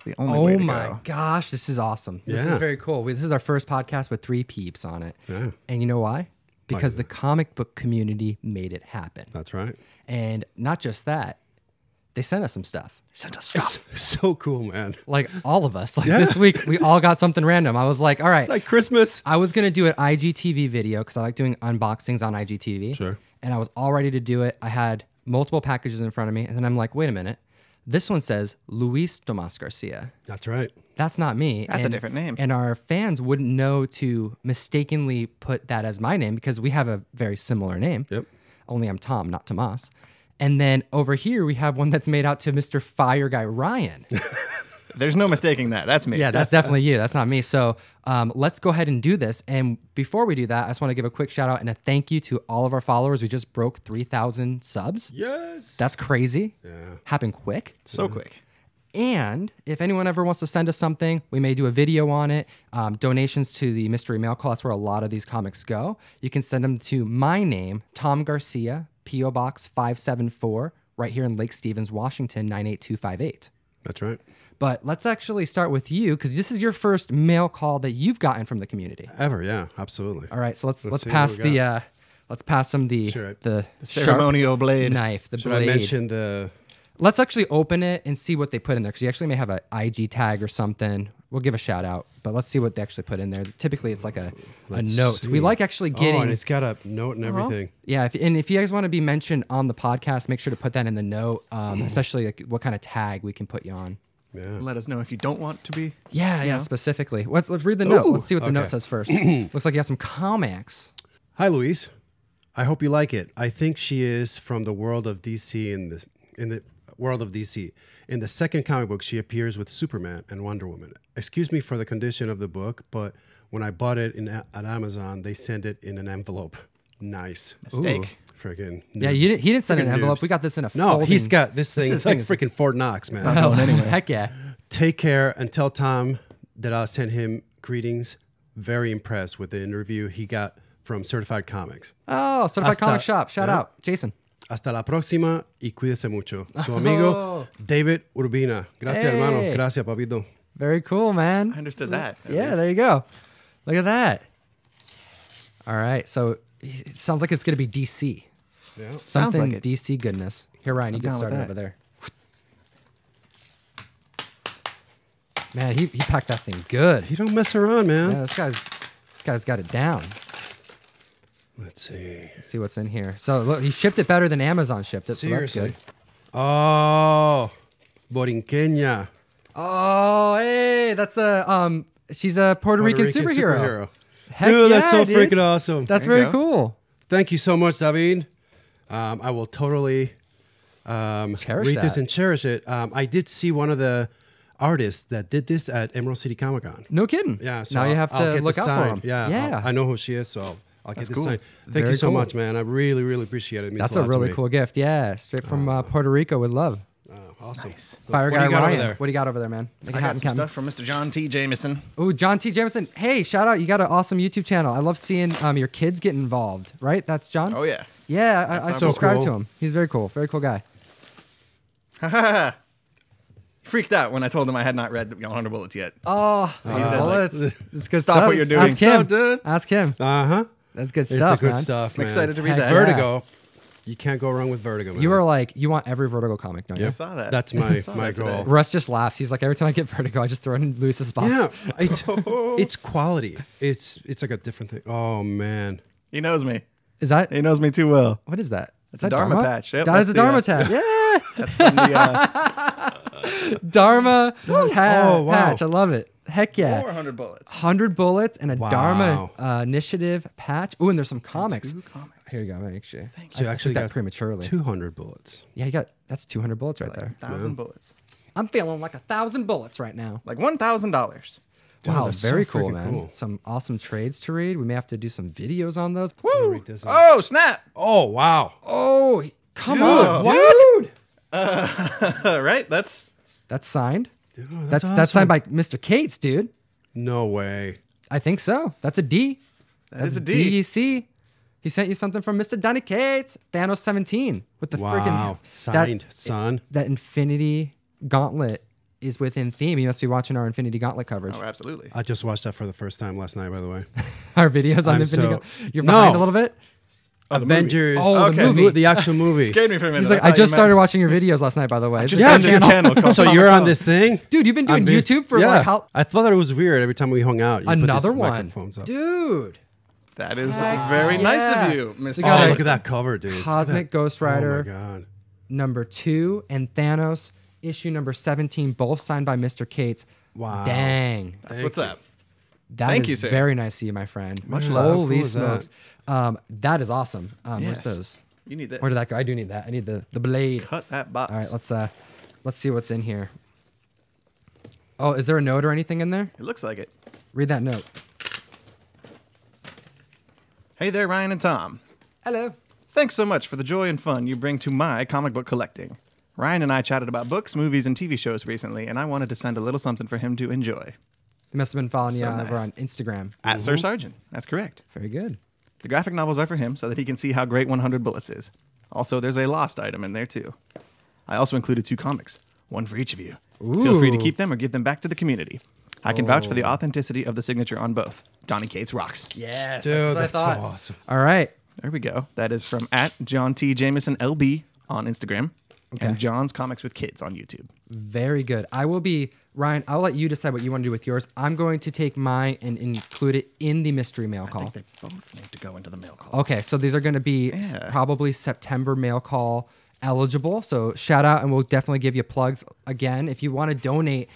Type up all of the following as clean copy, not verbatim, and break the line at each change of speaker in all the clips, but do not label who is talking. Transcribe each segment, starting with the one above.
It's the only way to go.
Oh my gosh, this is awesome. This is very cool. This is our first podcast with 3 peeps on it.
Yeah.
And you know why? Because the comic book community made it happen.
That's right.
And not just that, they sent us some stuff.
Send us stuff.
It's so cool, man.
Like all of us. Like this week, we all got something random. I was like, all right.
It's like Christmas.
I was going to do an IGTV video because I like doing unboxings on IGTV.
Sure.
And I was all ready to do it. I had multiple packages in front of me. And then I'm like, wait a minute. This one says Luis Tomas Garcia.
That's right.
That's not me.
That's a different name.
And our fans wouldn't know to mistakenly put that as my name because we have a very similar name.
Yep.
Only I'm Tom, not Tomas. And then over here, we have one that's made out to Mr. Fire Guy Ryan.
There's no mistaking that. That's me.
Yeah, that's definitely you. That's not me. So let's go ahead and do this. And before we do that, I just want to give a quick shout out and a thank you to all of our followers. We just broke 3,000 subs.
Yes.
That's crazy.
Yeah.
Happened quick.
So quick.
And if anyone ever wants to send us something, we may do a video on it. Donations to the mystery mail call. That's where a lot of these comics go. You can send them to my name, Tom Garcia, P.O. Box 574, right here in Lake Stevens, Washington, 98258.
That's right.
But let's actually start with you because this is your first mail call that you've gotten from the community.
Ever, yeah, absolutely.
All right, so let's
see
pass
what we
the let's pass him the
Sure.
the
Ceremonial blade.
knife, the
Should
blade.
I mention the...
Let's actually open it and see what they put in there because you actually may have an IG tag or something. We'll give a shout out, but let's see what they actually put in there. Typically, it's like a note.
see.
We like actually getting.
Oh, and it's got a note and everything.
Yeah, if you guys want to be mentioned on the podcast, make sure to put that in the note, especially like what kind of tag we can put you on.
Yeah.
Let us know if you don't want to be.
Yeah, specifically. Let's read the note. Let's see what the note
okay.
says first. Looks like you have some comics.
Hi, Louise. I hope you like it. I think she is from the world of DC in the world of DC. In the second comic book, she appears with Superman and Wonder Woman. Excuse me for the condition of the book, but when I bought it at Amazon, they sent it in an envelope. Nice.
Mistake.
Freaking
Yeah,
noobs.
he didn't send an
Friggin'
envelope.
noobs.
We got this in a
No,
folding.
he's got this thing. It's like
is-
freaking Fort Knox, man.
Oh, heck yeah.
Take care and tell Tom that I'll send him greetings. Very impressed with the interview he got from Certified Comics.
Oh, Certified
Hasta-
Comic Shop. Shout
Yeah.
out. Jason.
Hasta la próxima y cuídese mucho. Su amigo David Urbina. Gracias, hermano.
Hey.
Gracias, papito.
Very cool, man.
I understood that. at
Yeah,
least.
there you go. Look at that. All right, so it sounds like it's going to be DC.
Yeah.
Something
like it.
DC goodness. Here, Ryan, you get
down with
started
that.
over there. Man, he packed that thing good.
You don't mess around, man.
Yeah, this guy's got it down.
Let's see.
Let's see what's in here. So look, he shipped it better than Amazon shipped it, so that's
Seriously.
good.
Oh, Borinqueña.
Oh, hey, that's a she's a Puerto Rican superhero. Heck
Dude, that's
yeah,
so
dude.
freaking awesome.
That's
There you
very
go.
cool.
Thank you so much, David. I will totally
Cherish
read this
that.
and cherish it. I did see one of the artists that did this at Emerald City Comic Con.
No kidding.
Yeah, so
now you have
I'll
to
get
look
the
out
sign.
for him.
Yeah,
yeah.
I know who she is, so I'll get this
cool.
sign. Thank
Very
you so
cool.
much, man. I really, really appreciate it. It means
That's
a
a
lot to
really
me.
cool gift. Yeah, straight from Puerto Rico with love.
Awesome.
Fire
What
guy
do you got
Ryan.
over there?
What do you got over there, man? Make it
I
happen,
got some
Captain.
stuff from Mr. John T. Jameson.
Ooh, John T. Jameson. Hey, shout out. You got an awesome YouTube channel. I love seeing your kids get involved, right? That's John?
Oh, yeah.
Yeah, I
so
subscribe
cool.
to him. He's very cool. Very cool guy.
Freaked out when I told him I had not read 100 Bullets yet.
Oh,
he said, like,
it's good
stop
stuff.
what you're doing.
Ask him.
Stop, dude.
Ask him.
Uh-huh.
That's good
It's
stuff,
the good
man.
stuff,
I'm
man.
excited to read
Heck
that.
yeah.
Vertigo. You can't go wrong with Vertigo, man.
You are like, you want every Vertigo comic, don't
I
you?
saw that.
That's my
Saw
my
that today.
goal.
Russ just laughs. He's like, every time I get Vertigo, I just throw it in Luis's box.
Yeah, it's quality. It's like a different thing. Oh man.
He knows me.
Is that,
He knows me too well.
what is that? Is
a
that
Dharma patch. Yep,
that is a
that's
Dharma
the,
tab. Yeah.
That's from the
Dharma tab
Oh, wow.
patch. I love it. Heck yeah.
400 Bullets.
100 bullets and a
Wow.
Dharma initiative patch. Oh, and there's some comics.
Two comics.
Here you go. Make sure.
So you
I
actually
took that
got
prematurely.
200 bullets.
Yeah, you got that's 200 bullets right there.
1,000 bullets.
I'm feeling like 1,000 bullets right now.
Like $1,000.
Wow,
that's
very
so
cool,
freaking
man.
cool.
Some awesome trades to read. We may have to do some videos on those.
Let me
Woo!
read this out.
Oh, snap.
Oh wow.
Oh, come
Dude,
on,
what?
dude.
Right? That's
That's signed.
Dude,
That's
awesome.
signed by Mr. Cates, dude.
No way.
I think so. That's a D.
that is a
D.
D.
DEC. He sent you something from Mr. Donny Cates, Thanos 17, with the
Wow.
freaking
Signed, son.
that Infinity Gauntlet is within theme. You must be watching our Infinity Gauntlet coverage.
Oh, absolutely.
I just watched that for the first time last night, by the way.
Our videos on
I'm
Infinity
so-
Gauntlet. You're behind
No.
a little bit?
Avengers.
Oh, the movie.
The actual movie.
Scared me for a minute.
He's like, I just started watching your videos last night, by the way.
just
Yeah,
found this channel called
So
Comic
you're on
Con.
this thing?
Dude, you've been doing YouTube for
yeah.
like how...
I thought that it was weird every time we hung out. You put these
Another one.
microphones up.
Dude.
That is very nice of you, Mr.
So
Oh,
got
look at that cover, dude.
Cosmic Ghost
Oh
Rider
my god.
number 2 and Thanos issue number 17, both signed by Mr. Cates.
Wow.
Dang.
That's what's up.
Thank
you, sir.
Very nice of you, my friend.
Much love.
Holy
Cool is that?
smokes. That is awesome. Where's
Yes.
those?
You need this.
Where did that go? I do need that. I need the blade.
Cut that box.
All right, let's see what's in here. Oh, is there a note or anything in there?
It looks like it.
Read that note.
Hey there, Ryan and Tom.
Hello.
Thanks so much for the joy and fun you bring to my comic book collecting. Ryan and I chatted about books, movies, and TV shows recently, and I wanted to send a little something for him to enjoy.
You must have been following you
So
over
nice.
on Instagram.
At Sir Sargeant. That's correct.
Very good.
The graphic novels are for him so that he can see how great 100 Bullets is. Also, there's a lost item in there, too. I also included 2 comics, one for each of you. Feel free to
Ooh.
keep them or give them back to the community. I can vouch for the authenticity of the signature on both. Donny Cates rocks.
Yes,
Dude, that's so awesome.
All right.
There we go. That is from at John T. Jameson LB on Instagram and John's Comics with Kids on YouTube.
Very good. I will be, Ryan, I'll let you decide what you want to do with yours. I'm going to take mine and include it in the mystery mail
I
call.
think they both need to go into the mail call.
Okay, so these are going to be probably September mail call eligible. So shout out, and we'll definitely give you plugs again. If you want to donate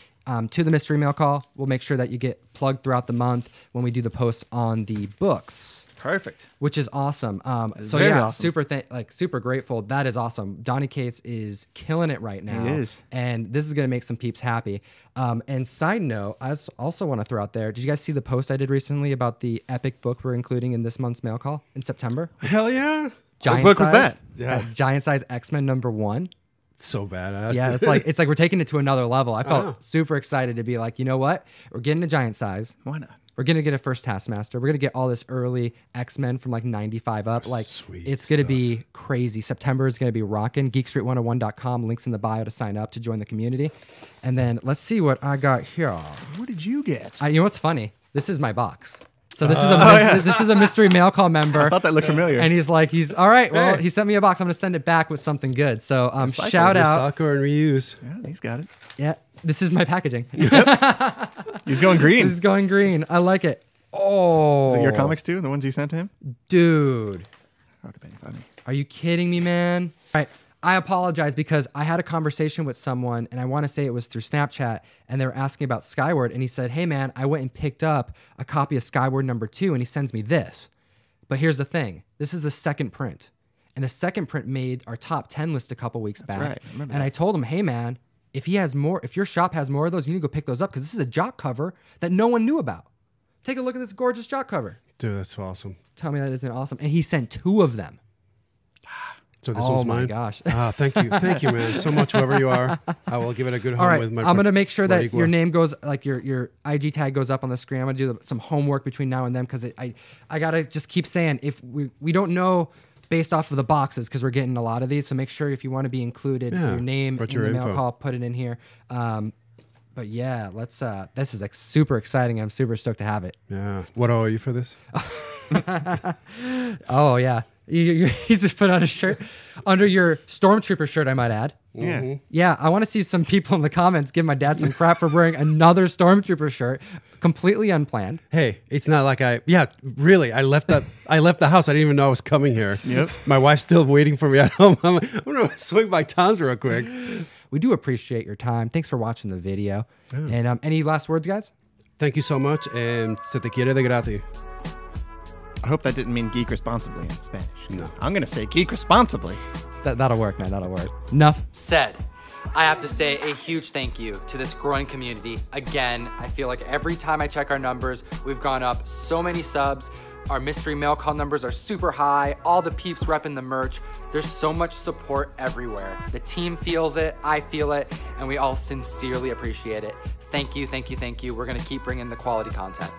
to the mystery mail call, we'll make sure that you get plugged throughout the month when we do the posts on the books.
Perfect.
Which is awesome. So
very
yeah,
awesome.
super grateful. That is awesome. Donny Cates is killing it right now.
He is.
And this is gonna make some peeps happy. And side note, I also want to throw out there. Did you guys see the post I did recently about the epic book we're including in this month's mail call in September?
Hell yeah.
Giant
book was
size,
that?
Yeah.
Giant size X-Men #1.
So badass.
Yeah, it's like we're taking it to another level. I felt super excited to be like, you know what? We're getting a giant size.
Why not?
We're gonna get a first Taskmaster. We're gonna get all this early X-Men from like 95 up. Like
Sweet
it's gonna be crazy. September is gonna be rocking. GeekStreet101.com. Links in the bio to sign up to join the community. And then let's see what I got here.
What did you get?
You know what's funny? This is my box. So this is a mystery mail call member.
I thought that looked familiar.
And he's all right. Well,
Hey.
he sent me a box. I'm gonna send it back with something good. So
Recycle,
shout out.
Recycle and reuse.
Yeah, he's got it.
Yeah, this is my packaging.
He's going green.
This is going green. I like it. Oh,
Is it your comics too? The ones you sent to him?
dude.
That would have been funny.
Are you kidding me, man? All right. I apologize because I had a conversation with someone, and I want to say it was through Snapchat, and they were asking about Skyward, and he said, hey, man, I went and picked up a copy of Skyward #2, and he sends me this. But here's the thing. This is the second print, and the second print made our top 10 list a couple weeks back.
right. I remember
And
that.
I told him, hey, man, if your shop has more of those, you need to go pick those up because this is a jock cover that no one knew about. Take a look at this gorgeous jock cover.
Dude, that's awesome.
Tell me that isn't awesome. And he sent 2 of them.
So this
Oh
one's
my
mine.
gosh.
Thank you, man, so much. Whoever you are, I will give it a good home
All right,
with my.
I'm gonna make sure that
Boricua.
your name goes, like your IG tag goes up on the screen. I'm gonna do some homework between now and then because I gotta just keep saying if we don't know based off of the boxes because we're getting a lot of these. So make sure if you want to be included,
Yeah,
your name
put
in
your
the mail
info.
call, put it in here. But yeah, let's. This is like super exciting. I'm super stoked to have it.
Yeah. What owe you for this?
Oh yeah, you just put on a shirt under your Stormtrooper shirt. I might add.
Yeah.
Yeah, I want to see some people in the comments give my dad some crap for wearing another Stormtrooper shirt, completely unplanned.
Hey, it's not like really, I left the house. I didn't even know I was coming here.
Yep.
My wife's still waiting for me at home. I'm gonna swing by Tom's real quick.
We do appreciate your time. Thanks for watching the video. And any last words, guys?
Thank you so much, and se te quiere de gratis.
I hope that didn't mean geek responsibly in Spanish.
No.
I'm going to say geek responsibly.
That'll work, man. That'll work. Enough
Said. I have to say a huge thank you to this growing community. Again, I feel like every time I check our numbers, we've gone up so many subs. Our mystery mail call numbers are super high. All the peeps repping the merch. There's so much support everywhere. The team feels it, I feel it, and we all sincerely appreciate it. Thank you, thank you, thank you. We're gonna keep bringing the quality content.